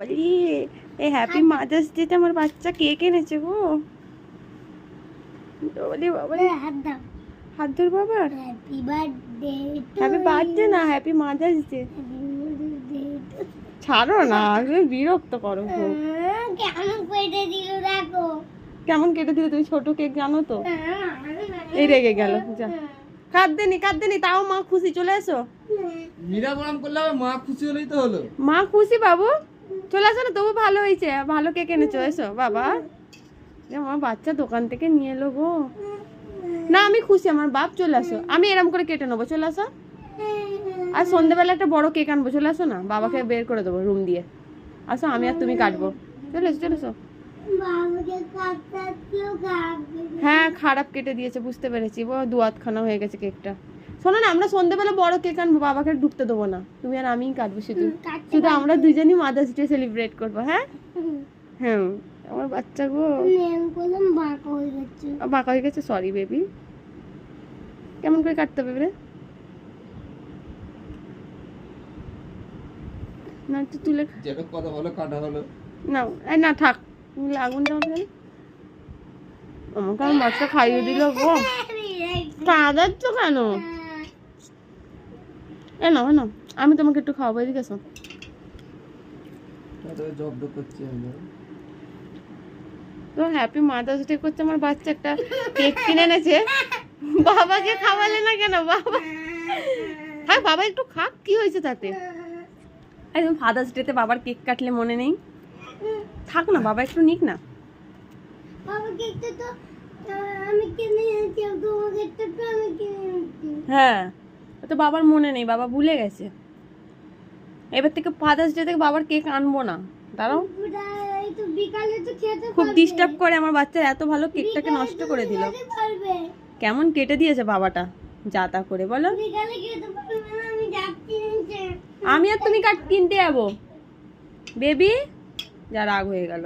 এই happy mother's ডেতে আমার বাচ্চা কেক এনেছে গো। হাত ধর বাবার। হ্যাপি বার্থডে না, হ্যাপি মাদার্স ডে। ছাড়ো না, বিরক্ত করো। কেমন কেটে দিল? তুমি ছোট কেক জানো তো। এই রেগে গেল। যা, কাঁদতেনি তাও মা খুশি। চলে এসো। মীরা বরাম করলে মা খুশি হলেই তো হলো। মা খুশি বাবু, চলে আসো না। তবু ভালো হয়েছে, ভালো কেক এনেছো। এসো বাবা। আমার বাচ্চা দোকান থেকে নিয়ে এলো গো। না আমি খুশি, আমার বাপ। চলে আসো, আমি এরম করে কেটে নেবো। চলে আসো। আর সন্ধ্যেবেলা একটা বড় কেক আনবো। চলে আসো না, বাবাকে বের করে দেবো রুম দিয়ে। আসো, আমি আর তুমি কাটবো। চলে এসো। হ্যাঁ খারাপ কেটে দিয়েছে, বুঝতে পেরেছি। দু আধখানা হয়ে গেছে কেকটা। শোনো না, আমরা সন্ধ্যেবেলা বড় কেক আনবো, বাবাকে ঢুকতে দেবো না। তুমি আর আমিই কাটবো শুধু। আমরা দুজনই মাদার্স ডে সেলিব্রেট করবো। হ্যাঁ হ্যাঁ, আমার বাচ্চা গো বাঁকা হয়ে গেছে। Sorry baby. কেমন করে কাটতে হবে রে? না একটু তুলে যেটা কথা বলো কাটা হলো না। এই না থাক, আগুনটা আমাকে আমার বাচ্চা খাইয়ে দিল গো। কাঁদাচ্ছ কেন? এ না আমি তোমাকে একটু খাওয়াবো। এদিকে এসো। জব্দ করছে তো হ্যাপি মাদার্স ডে করছে আমার বাচ্চা। একটা কেক কিনে এনেছে, বাবাকে খাওয়ালে না কেন? বাবা হ্যাঁ, বাবা একটু খাক, কি হয়েছে তাতে? একদম ফাদার্স ডেতে বাবার কেক কাটলে মনে নেই? থাক না, বাবা একটু নিক না। হ্যাঁ, তো বাবার মনে নেই, বাবা ভুলে গেছে। এবার থেকে ফাদার্স ডে থেকে বাবার কেক আনবো না। দাঁড়াও, খুব ডিস্টার্ব করে আমার বাচ্চা। এত ভালো কেকটাকে নষ্ট করে দিল। কেমন কেটে দিয়েছে বাবাটা, যা তা করে। বলো, আমি আর তুমি কাট কিনতে যাবো বেবি। যা রাগ হয়ে গেল।